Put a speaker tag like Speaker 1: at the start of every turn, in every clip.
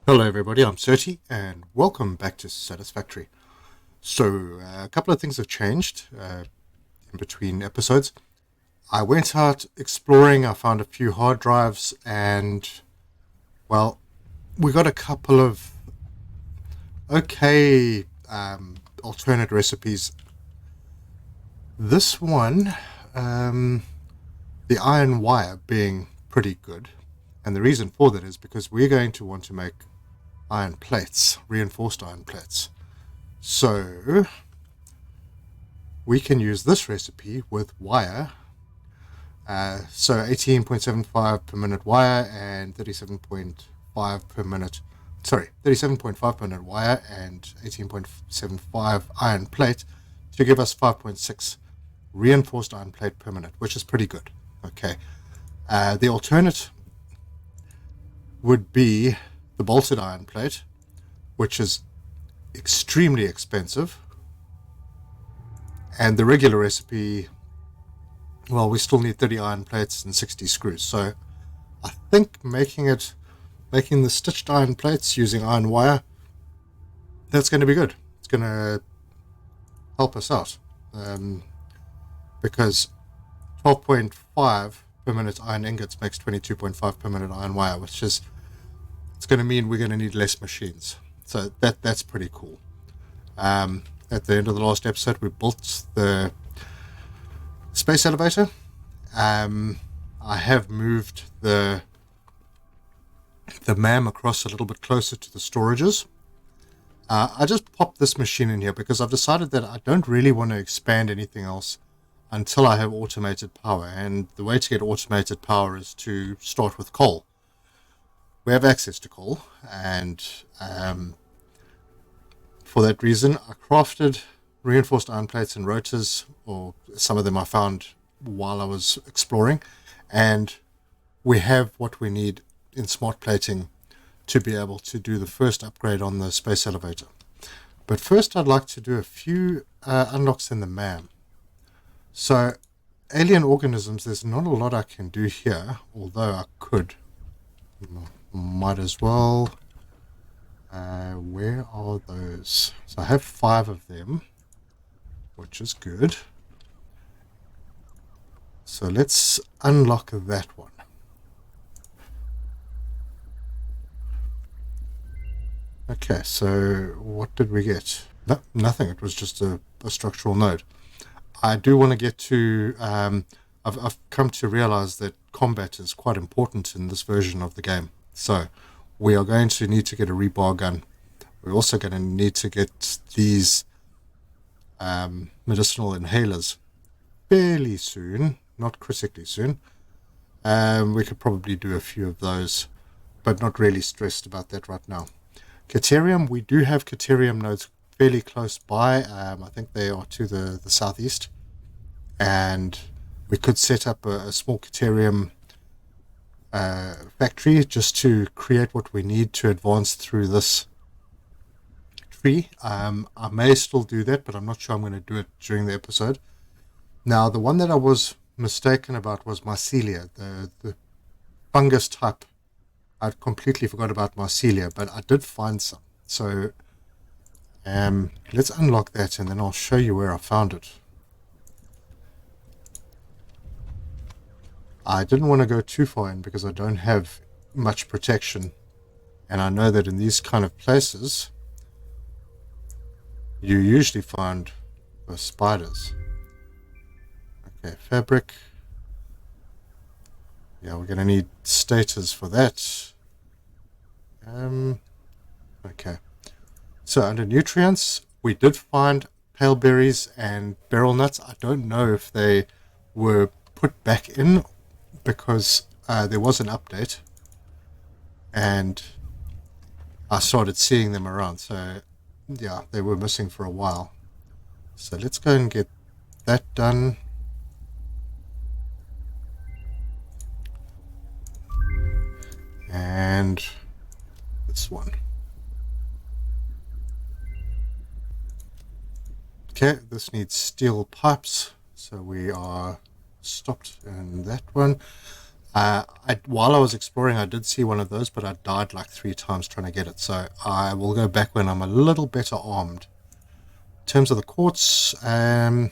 Speaker 1: Hello everybody, I'm Serti and welcome back to Satisfactory. So, a couple of things have changed in between episodes. I went out exploring, I found a few hard drives and, well, we got a couple of okay alternate recipes. This one, the iron wire being pretty good. And the reason for that is because we're going to want to make iron plates, reinforced iron plates. So we can use this recipe with wire. So 18.75 per minute wire and 37.5 per minute. Sorry, 37.5 per minute wire and 18.75 iron plate to give us 5.6 reinforced iron plate per minute, which is pretty good. Okay. The alternate would be the bolted iron plate, which is extremely expensive. And the regular recipe, well, we still need 30 iron plates and 60 screws. So I think making the stitched iron plates using iron wire, that's going to be good. It's going to help us out. Because 12.5 per minute iron ingots makes 22.5 per minute iron wire, which is, it's going to mean we're going to need less machines. So that's pretty cool. At the end of the last episode, we built the space elevator. I have moved the MAM across a little bit closer to the storages. I just popped this machine in here because I've decided that I don't really want to expand anything else until I have automated power. And the way to get automated power is to start with coal. We have access to coal, and for that reason, I crafted reinforced iron plates and rotors, or some of them I found while I was exploring, and we have what we need in smart plating to be able to do the first upgrade on the space elevator. But first I'd like to do a few unlocks in the MAM. So, alien organisms, there's not a lot I can do here, although I could. Might as well. Where are those? So I have 5 of them, which is good. So let's unlock that one. Okay, so what did we get? No, nothing. It was just a structural node. I do want to get to... I've come to realize that combat is quite important in this version of the game. So we are going to need to get a rebar gun. We're also going to need to get these medicinal inhalers fairly soon, not critically soon. We could probably do a few of those, but not really stressed about that right now. Caterium, we do have Caterium nodes fairly close by. I think they are to the southeast. And we could set up a small Caterium factory just to create what we need to advance through this tree. I may still do that, but I'm not sure I'm going to do it during the episode. Now, the one that I was mistaken about was mycelia, the fungus type. I'd completely forgot about mycelia, but I did find some. So let's unlock that and then I'll show you where I found it. I didn't want to go too far in because I don't have much protection. And I know that in these kind of places, you usually find the spiders. Okay, fabric. Yeah, we're going to need stators for that. Okay. So under nutrients, we did find pale berries and beryl nuts. I don't know if they were put back in because there was an update and I started seeing them around. So yeah, they were missing for a while. So let's go and get that done. And this one. Okay, this needs steel pipes, so we are stopped in that one. While I was exploring, I did see one of those, but I died like 3 times trying to get it. So I will go back when I'm a little better armed. In terms of the quartz, yeah,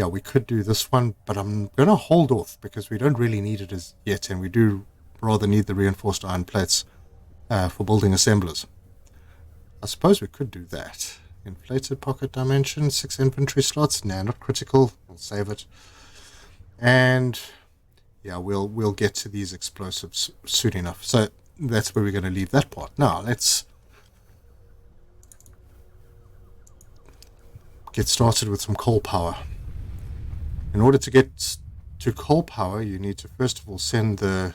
Speaker 1: we could do this one, but I'm going to hold off because we don't really need it as yet, and we do rather need the reinforced iron plates for building assemblers. I suppose we could do that. Inflated pocket dimension, 6 inventory slots. Nah, not critical. We'll save it. And yeah, we'll get to these explosives soon enough. So that's where we're going to leave that part. Now let's get started with some coal power. In order to get to coal power, you need to first of all send the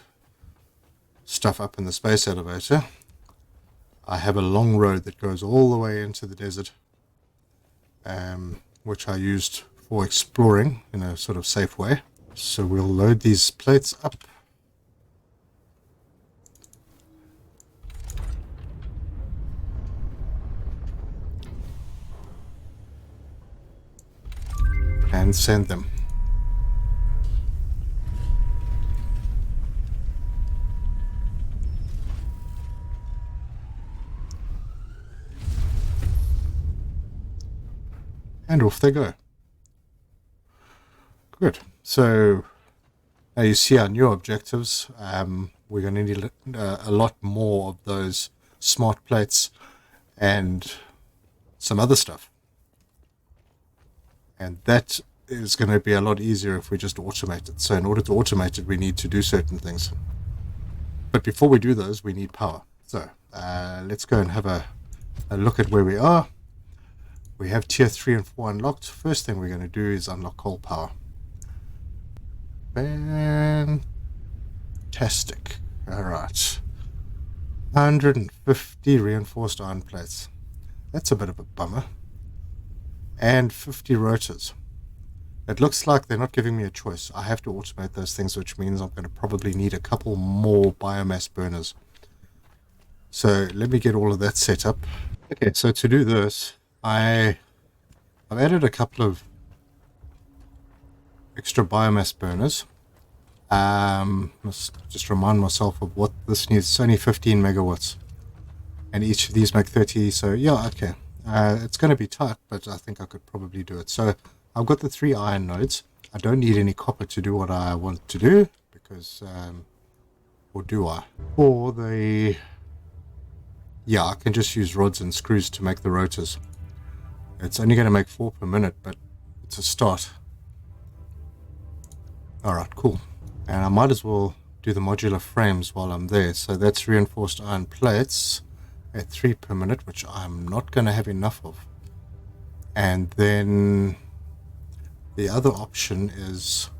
Speaker 1: stuff up in the space elevator. I have a long road that goes all the way into the desert, which I used for exploring in a sort of safe way. So we'll load these plates up. And send them. And off they go. Good. So now you see our new objectives. We're going to need a lot more of those smart plates and some other stuff. And that is going to be a lot easier if we just automate it. So in order to automate it, we need to do certain things. But before we do those, we need power. So let's go and have a look at where we are. We have tier 3 and 4 unlocked. First thing we're going to do is unlock coal power. Fantastic. Alright. 150 reinforced iron plates. That's a bit of a bummer. And 50 rotors. It looks like they're not giving me a choice. I have to automate those things, which means I'm going to probably need a couple more biomass burners. So let me get all of that set up. Okay, so to do this, I've added a couple of extra biomass burners. Must just remind myself of what this needs. It's only 15 megawatts, and each of these make 30. So yeah, okay. It's going to be tight, but I think I could probably do it. So I've got the 3 iron nodes. I don't need any copper to do what I want to do because, or do I? For the, yeah, I can just use rods and screws to make the rotors. It's only going to make 4 per minute, but it's a start. Alright, cool. And I might as well do the modular frames while I'm there. So that's reinforced iron plates at 3 per minute, which I'm not going to have enough of. And then the other option is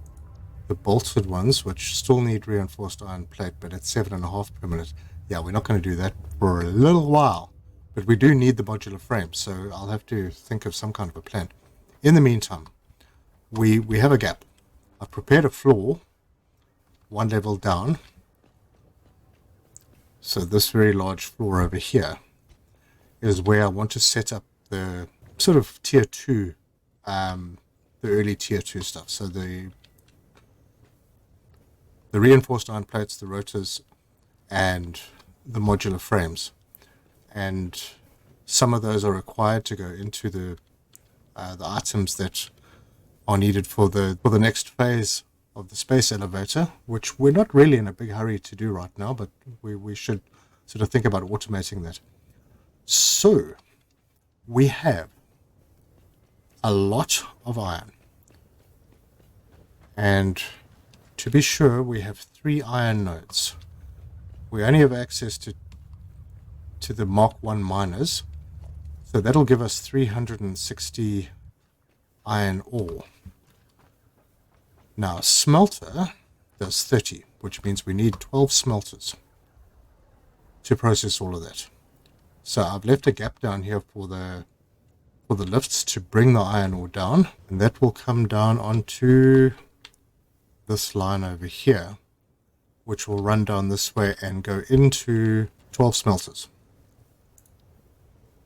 Speaker 1: the bolted ones, which still need reinforced iron plate, but at 7.5 per minute. Yeah, we're not going to do that for a little while. But we do need the modular frame, so I'll have to think of some kind of a plan. In the meantime, we have a gap. I've prepared a floor, 1 level down. So this very large floor over here is where I want to set up the sort of tier 2, the early tier 2 stuff. So the reinforced iron plates, the rotors, and the modular frames. And some of those are required to go into the items that are needed for the next phase of the space elevator, which we're not really in a big hurry to do right now, but we should sort of think about automating that. So we have a lot of iron, and to be sure, we have 3 iron nodes. We only have access to the Mark 1 miners, so that'll give us 360 iron ore. Now, smelter does 30, which means we need 12 smelters to process all of that. So I've left a gap down here for the lifts to bring the iron ore down, and that will come down onto this line over here, which will run down this way and go into 12 smelters.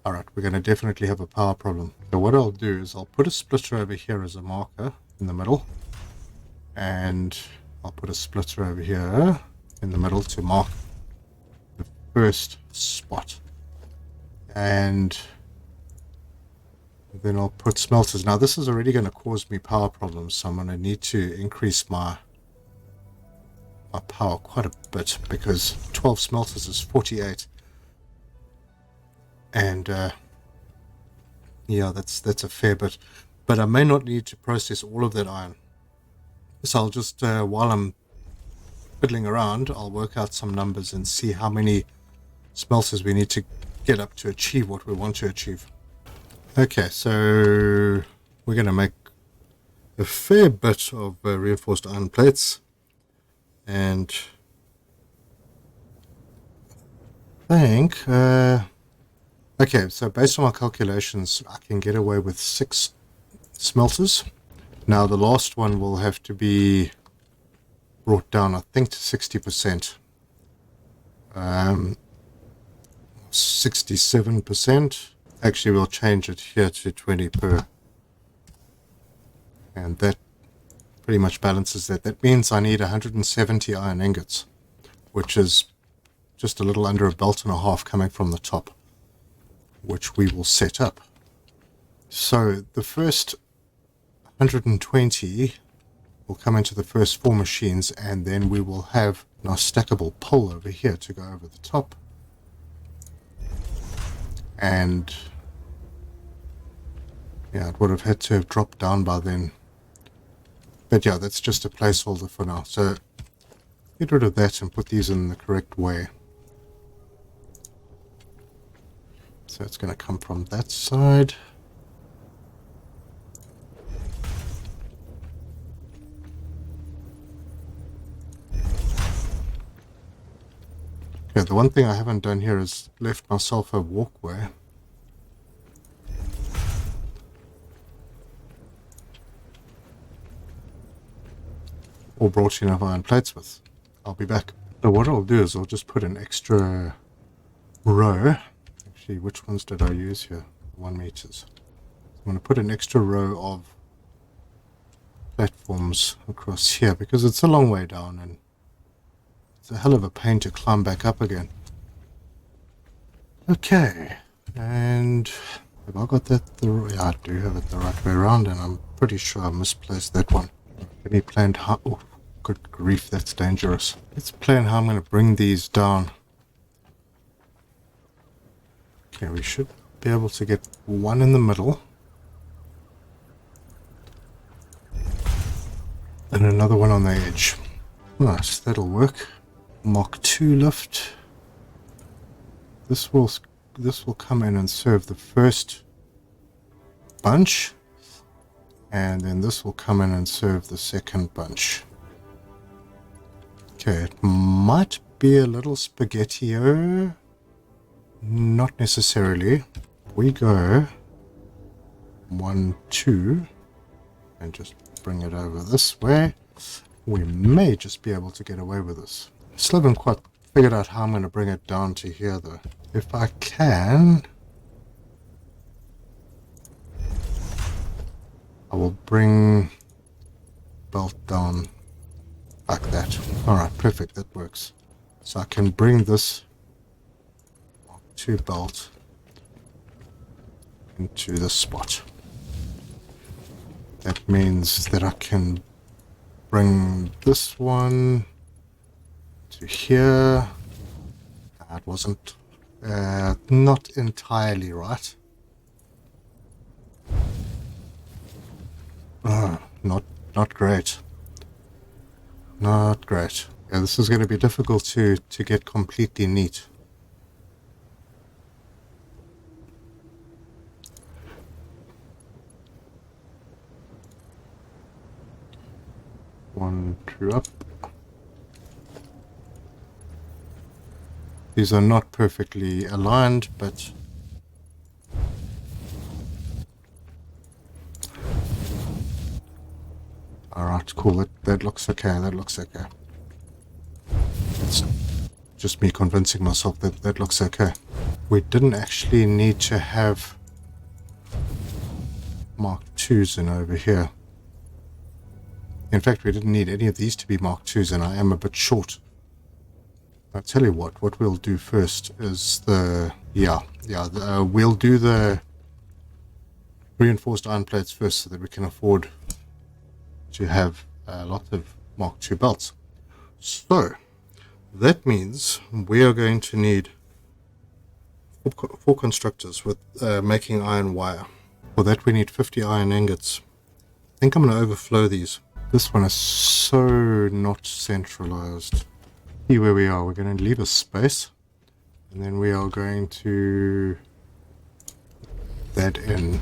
Speaker 1: Alright, we're going to definitely have a power problem. So what I'll do is I'll put a splitter over here as a marker in the middle, and I'll put a splitter over here in the middle to mark the first spot. And then I'll put smelters. Now this is already going to cause me power problems, so I'm going to need to increase my power quite a bit, because 12 smelters is 48. And yeah, that's a fair bit. But I may not need to process all of that iron. So I'll just, while I'm fiddling around, I'll work out some numbers and see how many smelters we need to get up to achieve what we want to achieve. Okay, so we're going to make a fair bit of reinforced iron plates. And I think, okay, so based on my calculations, I can get away with 6 smelters. Now the last one will have to be brought down, I think, to 60%. 67%. Actually, we'll change it here to 20 per. And that pretty much balances that. That means I need 170 iron ingots, which is just a little under a belt and a half coming from the top, which we will set up. So the first 120 will come into the first 4 machines, and then we will have a nice stackable pole over here to go over the top. And yeah, it would have had to have dropped down by then. But yeah, that's just a placeholder for now. So get rid of that and put these in the correct way. So it's going to come from that side. Okay, the one thing I haven't done here is left myself a walkway. Or brought enough iron plates with. I'll be back. So what I'll do is I'll just put an extra row. Actually, which ones did I use here? 1 meters. I'm going to put an extra row of platforms across here, because it's a long way down and it's a hell of a pain to climb back up again. Okay, and have I got that yeah, I do have it the right way around, and I'm pretty sure I misplaced that one. Let me plan how... Oh, good grief, that's dangerous. Let's plan how I'm going to bring these down. Okay, we should be able to get one in the middle. And another one on the edge. Nice, that'll work. Mach 2 lift. This will come in and serve the first bunch. And then this will come in and serve the second bunch. Okay, it might be a little spaghetti-o. Not necessarily. We go 1, 2, and just bring it over this way. We may just be able to get away with this. Still haven't quite figured out how I'm going to bring it down to here, though. If I can, I will bring belt down like that. Alright, perfect, that works. So I can bring this to belt into this spot. That means that I can bring this one to here. That wasn't not entirely right. Not great. Not great. Yeah, this is going to be difficult to get completely neat. One, 2 up. These are not perfectly aligned, but alright, cool. That looks okay. That looks okay. It's just me convincing myself that that looks okay. We didn't actually need to have Mark 2s in over here. In fact, we didn't need any of these to be Mark IIs, and I am a bit short. I'll tell you what we'll do first is we'll do the reinforced iron plates first so that we can afford to have a lot of Mark II belts. So that means we are going to need four constructors with making iron wire. For that we need 50 iron ingots. I think I'm going to overflow these. This one is so not centralized. See where we are. We're going to leave a space, and then we are going to that in.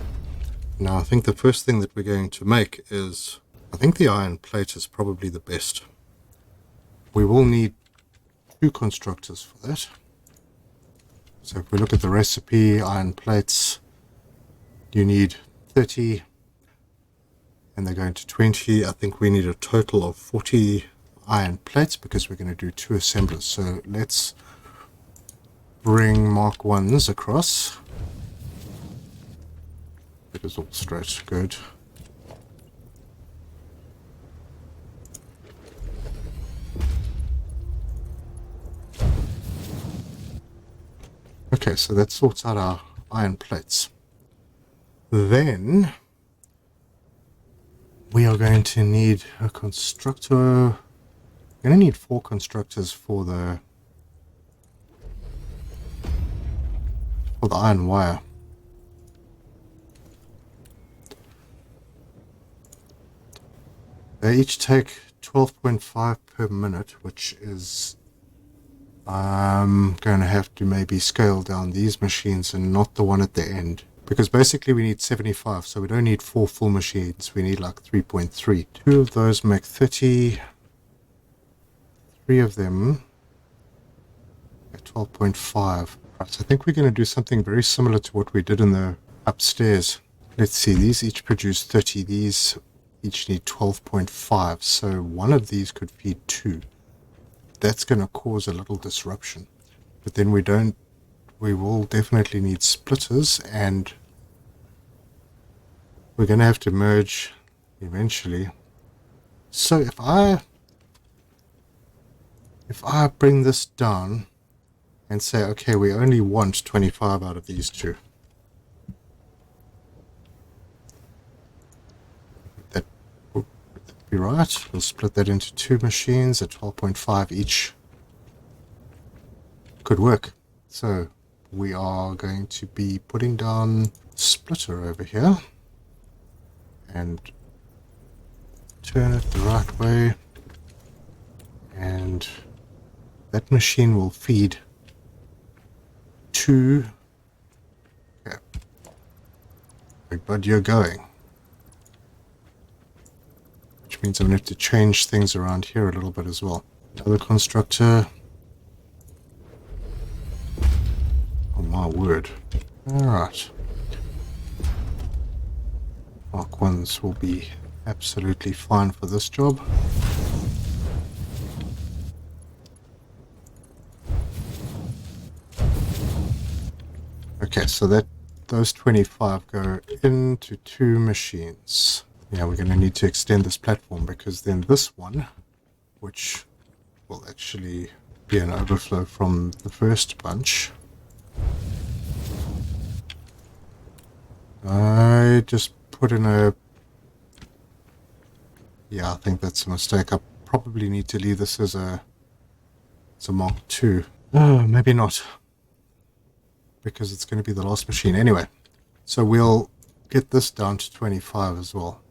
Speaker 1: Now I think the first thing that we're going to make is, I think the iron plate is probably the best. We will need 2 constructors for that. So if we look at the recipe, iron plates, you need 30, and they're going to 20. I think we need a total of 40 iron plates because we're going to do 2 assemblers. So let's bring Mark 1s across. It is all straight, good. Okay, so that sorts out our iron plates. Then we are going to need a constructor. We're going to need 4 constructors for the iron wire. They each take 12.5 per minute, which is, I'm going to have to maybe scale down these machines and not the one at the end. Because basically we need 75, so we don't need 4 full machines, we need like 3.3. 2 of those make 30. 3 of them at 12.5. Right, so I think we're going to do something very similar to what we did in the upstairs. Let's see, these each produce 30, these each need 12.5, so one of these could feed 2. That's going to cause a little disruption. But then we will definitely need splitters, and we're going to have to merge eventually. So if I bring this down and say, okay, we only want 25 out of these 2. That would be right. We'll split that into 2 machines at 12.5 each. Could work. So we are going to be putting down splitter over here and turn it the right way, and that machine will feed 2. Okay. Big bud, you're going. Which means I'm going to have to change things around here a little bit as well. Another constructor. Oh my word. Alright. Mark 1s will be absolutely fine for this job. Okay, so those 25 go into 2 machines. Yeah, we're going to need to extend this platform because then this one, which will actually be an overflow from the first bunch. I just put in a... Yeah, I think that's a mistake. I probably need to leave this as a Mark II. Oh, maybe not, because it's going to be the last machine. Anyway, so we'll get this down to 25 as well.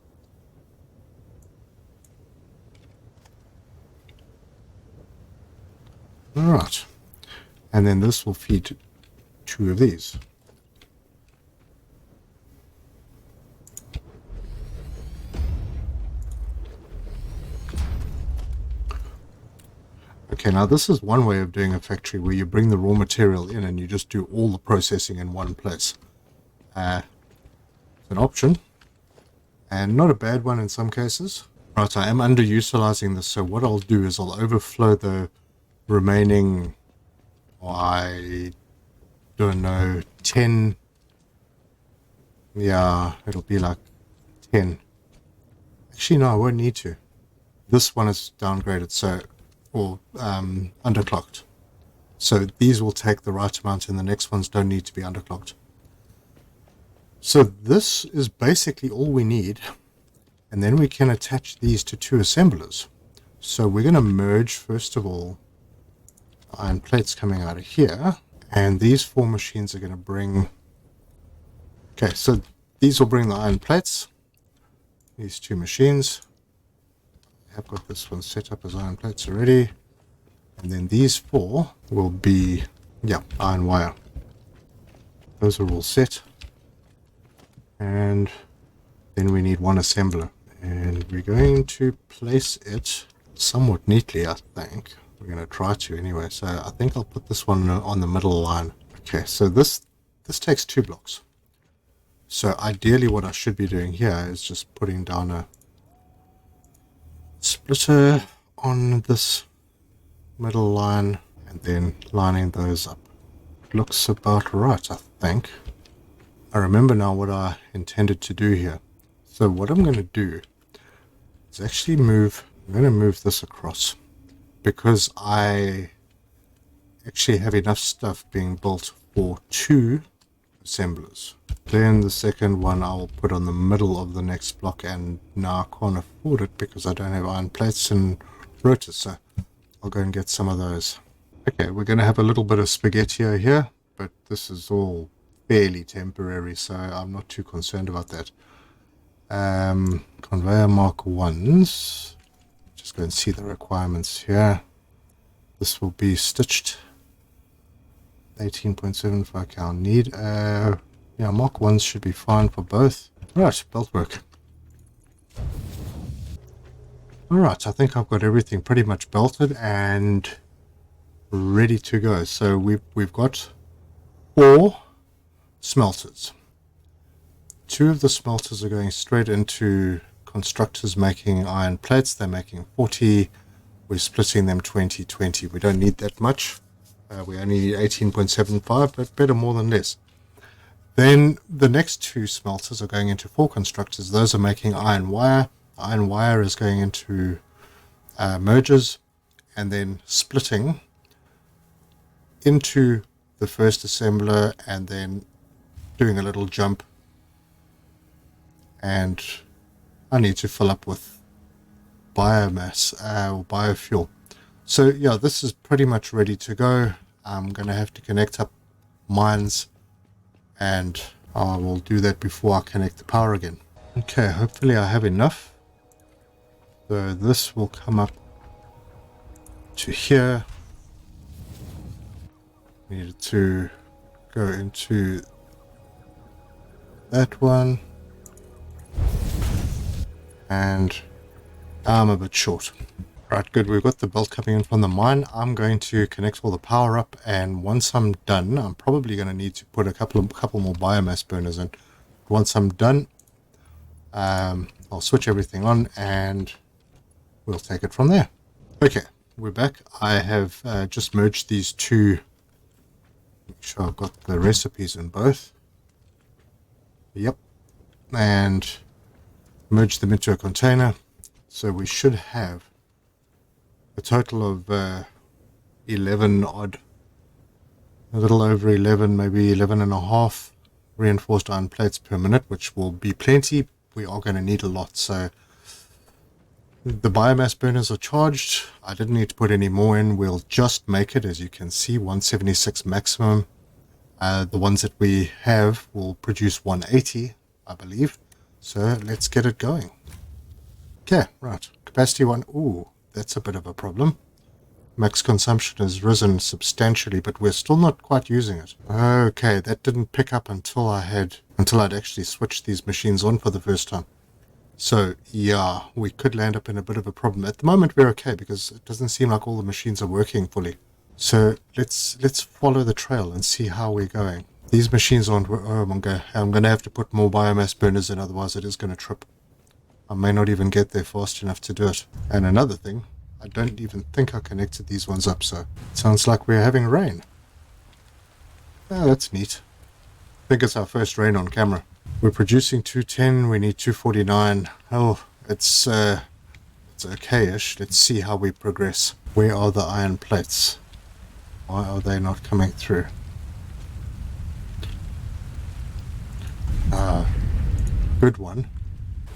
Speaker 1: Alright, and then this will feed 2 of these. Okay, now this is one way of doing a factory where you bring the raw material in and you just do all the processing in one place. It's an option, and not a bad one in some cases. Right, I am underutilizing this, so what I'll do is I'll overflow the remaining, I don't know, 10. Yeah, it'll be like 10. Actually, no, I won't need to. This one is downgraded, so, or underclocked. So these will take the right amount and the next ones don't need to be underclocked. So this is basically all we need. And then we can attach these to two assemblers. So we're going to merge, first of all, iron plates coming out of here. And these four machines are going to bring... Okay, so these will bring the iron plates. These two machines. I've got this one set up as iron plates already. And then these four will be, yeah, iron wire. Those are all set. And then we need one assembler. And we're going to place it somewhat neatly, I think. We're going to try to anyway. So I think I'll put this one on the middle line. Okay, so this takes 2 blocks. So ideally what I should be doing here is just putting down a splitter on this middle line and then lining those up. Looks about right, I think. I remember now what I intended to do here. So what I'm going to do is actually I'm going to move this across because I actually have enough stuff being built for 2 assemblers. Then the second one I will put on the middle of the next block, and now I can't afford it because I don't have iron plates and rotors, so I'll go and get some of those. Okay, we're going to have a little bit of spaghetti here, but this is all fairly temporary, so I'm not too concerned about that. Conveyor Mark 1s. Just go and see the requirements here. This will be stitched. 18.75 count need. Yeah, Mark 1s should be fine for both. Right, belt work. Alright, I think I've got everything pretty much belted and ready to go. So we've got 4 smelters. 2 of the smelters are going straight into constructors making iron plates. They're making 40. We're splitting them 20-20. We don't need that much. We only need 18.75, but better more than less. Then the next 2 smelters are going into 4 constructors. Those are making iron wire. Iron wire is going into mergers and then splitting into the first assembler and then doing a little jump. And I need to fill up with biomass or biofuel. So yeah, this is pretty much ready to go. I'm going to have to connect up mines and I will do that before I connect the power again. Okay, hopefully I have enough. So this will come up to here. Need to go into that one. And I'm a bit short. Right, good. We've got the belt coming in from the mine. I'm going to connect all the power up, and once I'm done, I'm probably going to need to put a couple more biomass burners in. Once I'm done, I'll switch everything on and we'll take it from there. Okay, we're back. I have just merged these 2. Make sure I've got the recipes in both. Yep. And merge them into a container. So we should have a total of 11 odd, a little over 11, maybe 11 and a half reinforced iron plates per minute, which will be plenty. We are going to need a lot. So the biomass burners are charged. I didn't need to put any more in. We'll just make it, as you can see, 176 maximum. The ones that we have will produce 180, I believe. So let's get it going. Okay, right. Capacity 1. Ooh, that's a bit of a problem. Max consumption has risen substantially, but we're still not quite using it. Okay, that didn't pick up until I'd actually switched these machines on for the first time. So yeah, we could land up in a bit of a problem. At the moment we're okay because it doesn't seem like all the machines are working fully. So let's follow the trail and see how we're going. These machines aren't. Oh my god! I'm going to have to put more biomass burners in, otherwise it is going to trip. I may not even get there fast enough to do it. And another thing, I don't even think I connected these ones up, so it sounds like we're having rain. Oh, that's neat. I think it's our first rain on camera. We're producing 210, we need 249. Oh, it's It's okay-ish. Let's see how we progress. Where are the iron plates? Why are they not coming through? Good one.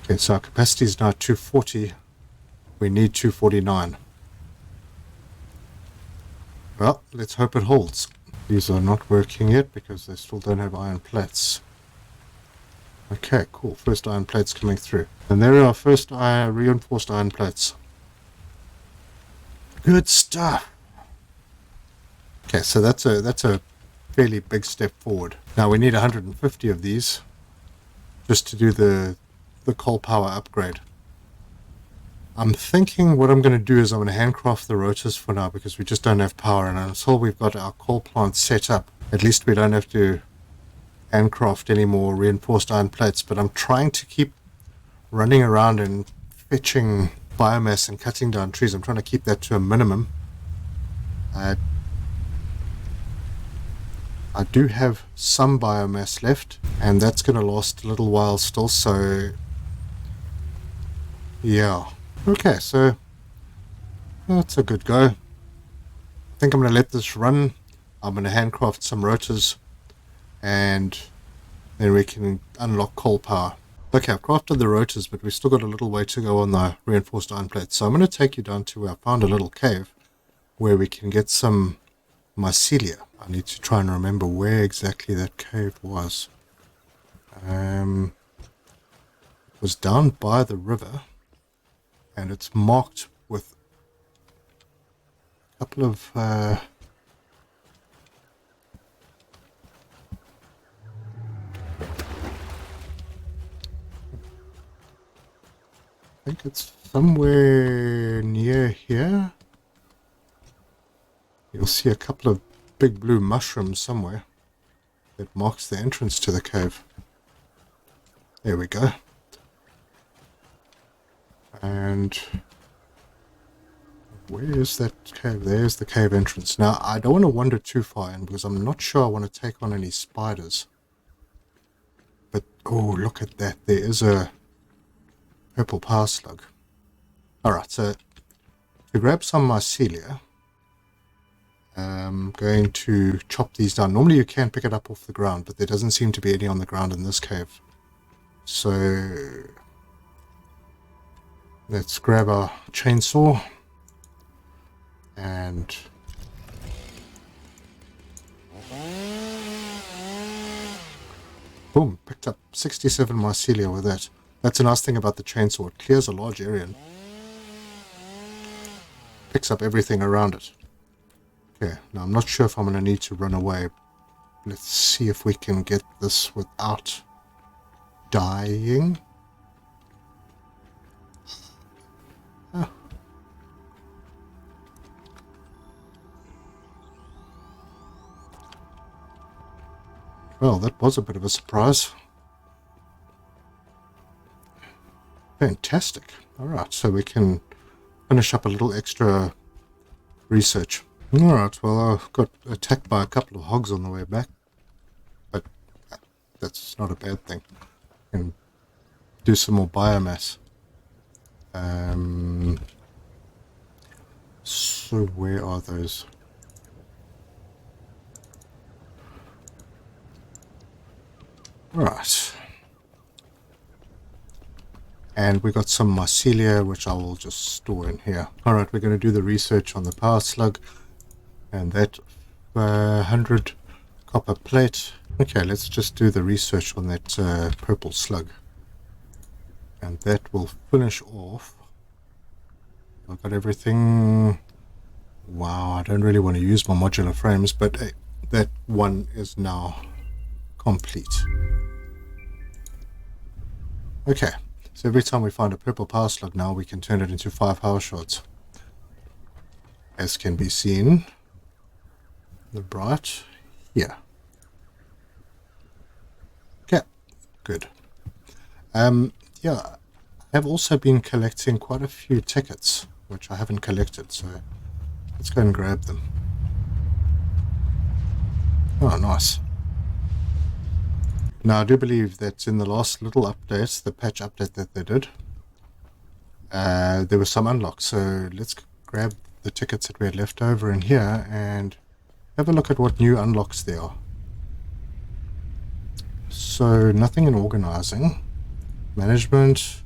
Speaker 1: Okay, so our capacity is now 240. We need 249. Well, let's hope it holds. These are not working yet because they still don't have iron plates. Okay, cool. First iron plates coming through. And there are our first reinforced iron plates. Good stuff. Okay, so that's a fairly big step forward. Now we need 150 of these just to do the coal power upgrade. I'm thinking what I'm going to do is I'm going to handcraft the rotors for now because we just don't have power, and until we've got our coal plant set up, at least we don't have to handcraft any more reinforced iron plates. But I'm trying to keep running around and fetching biomass and cutting down trees. I'm trying to keep that to a minimum. I do have some biomass left, and that's going to last a little while still, so yeah. Okay, so that's a good go. I think I'm going to let this run. I'm going to handcraft some rotors, and then we can unlock coal power. Okay, I've crafted the rotors, but we've still got a little way to go on the reinforced iron plates. So I'm going to take you down to where I found a little cave where we can get some mycelia. I need to try and remember where exactly that cave was. It was down by the river, and it's marked with a couple of I think it's somewhere near here. You'll see a couple of big blue mushrooms somewhere that marks the entrance to the cave. There we go. And where is that cave? There's the cave entrance. Now, I don't want to wander too far in because I'm not sure I want to take on any spiders. But, oh, look at that. There is a purple power slug. Alright, so to grab some mycelia, I'm going to chop these down. Normally you can pick it up off the ground, but there doesn't seem to be any on the ground in this cave. So let's grab our chainsaw and boom, picked up 67 mycelia with that. That's a nice thing about the chainsaw. It clears a large area and picks up everything around it. Okay, now I'm not sure if I'm going to need to run away. Let's see if we can get this without dying. Oh. Well, that was a bit of a surprise. Fantastic. Alright, so we can finish up a little extra research. Alright, well, I got attacked by a couple of hogs on the way back, but that's not a bad thing. And do some more biomass. So where are those? Right. And we got some mycelia, which I will just store in here. Alright, we're going to do the research on the power slug. And that 100 copper plate. Okay, let's just do the research on that purple slug. And that will finish off. I've got everything. Wow, I don't really want to use my modular frames, but that one is now complete. Okay, so every time we find a purple power slug now, we can turn it into 5 power shards. As can be seen, the bright here. Okay, good. Yeah, I have also been collecting quite a few tickets, which I haven't collected, so let's go and grab them. Oh, nice. Now, I do believe that in the last little update, the patch update that they did, there were some unlocks. So let's grab the tickets that we had left over in here and have a look at what new unlocks there are. So nothing in organizing. Management,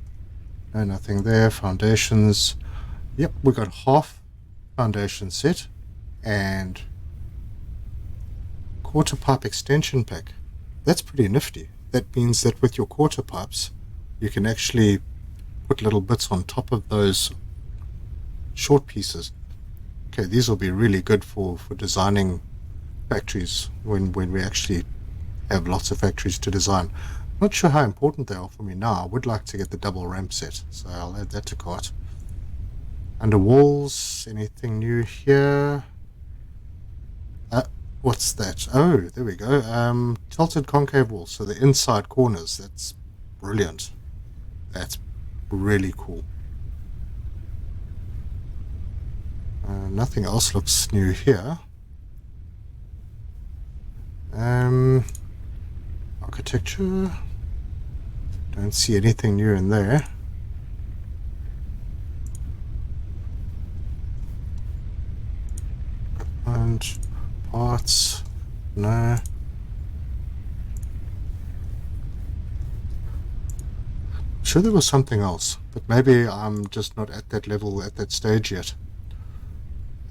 Speaker 1: no, nothing there. Foundations, yep, we got half foundation set and quarter pipe extension pack. That's pretty nifty. That means that with your quarter pipes you can actually put little bits on top of those short pieces. Okay, these will be really good for designing factories when we actually have lots of factories to design. Not sure how important they are for me now. I would like to get the double ramp set, so I'll add that to cart. Under walls, anything new here? What's that? Oh, there we go. Tilted concave walls, so the inside corners. That's brilliant. That's really cool. Nothing else looks new here. Architecture. Don't see anything new in there. And parts, no. I'm sure there was something else, but maybe I'm just not at that level, at that stage yet.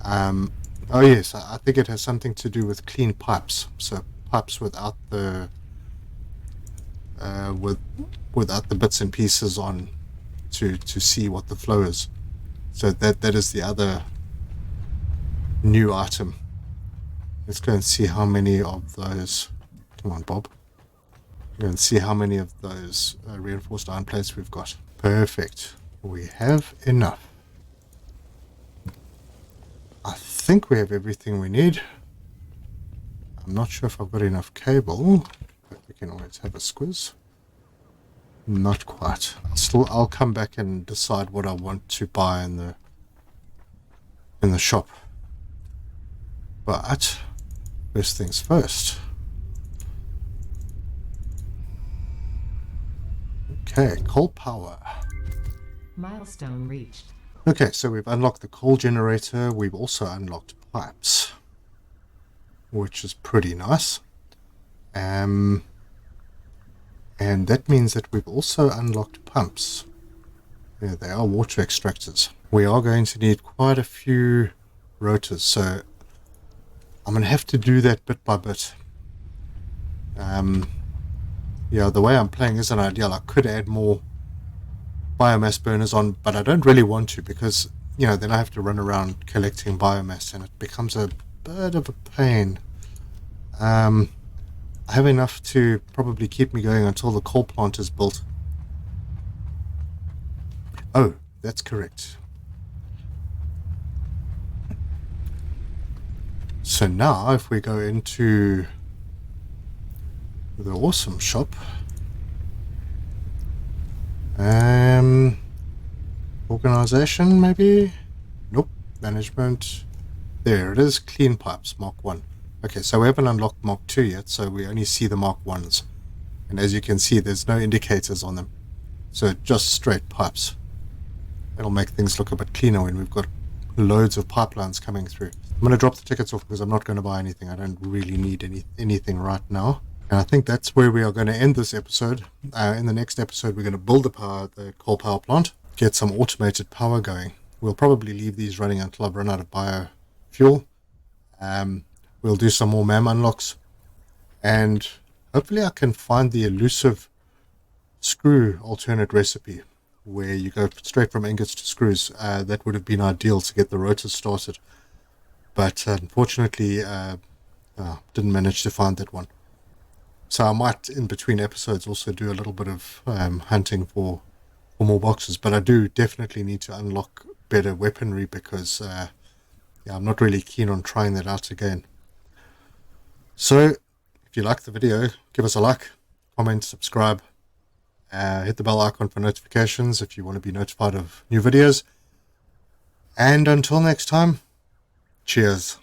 Speaker 1: Oh yes, I think it has something to do with clean pipes. So pipes without the without the bits and pieces on to see what the flow is. So that is the other new item. Let's go and see how many of those. Come on, Bob. Go and see how many of those reinforced iron plates we've got. Perfect. We have enough. I think we have everything we need. I'm not sure if I've got enough cable, but we can always have a squiz. Not quite. I'll come back and decide what I want to buy in the shop. But first things first. Okay, coal power.
Speaker 2: Milestone reached.
Speaker 1: Okay, so we've unlocked the coal generator. We've also unlocked pipes, which is pretty nice. And that means that we've also unlocked pumps. There they are, water extractors. We are going to need quite a few rotors, so I'm going to have to do that bit by bit. Yeah, the way I'm playing isn't ideal. I could add more biomass burners on, but I don't really want to because, you know, then I have to run around collecting biomass and it becomes a bit of a pain. I have enough to probably keep me going until the coal plant is built. Oh, that's correct. So now if we go into the awesome shop, organization maybe? Nope. Management. There it is. Clean pipes, Mark 1. Okay, so we haven't unlocked Mark 2 yet, so we only see the Mark 1s. And as you can see, there's no indicators on them. So just straight pipes. It'll make things look a bit cleaner when we've got loads of pipelines coming through. I'm going to drop the tickets off because I'm not going to buy anything. I don't really need anything right now. And I think that's where we are going to end this episode. In the next episode, we're going to build the coal power plant, get some automated power going. We'll probably leave these running until I've run out of biofuel. We'll do some more MAM unlocks. And hopefully I can find the elusive screw alternate recipe where you go straight from ingots to screws. That would have been ideal to get the rotors started. But unfortunately, didn't manage to find that one. So I might, in between episodes, also do a little bit of hunting for more boxes. But I do definitely need to unlock better weaponry because I'm not really keen on trying that out again. So if you like the video, give us a like, comment, subscribe, hit the bell icon for notifications if you want to be notified of new videos. And until next time, cheers.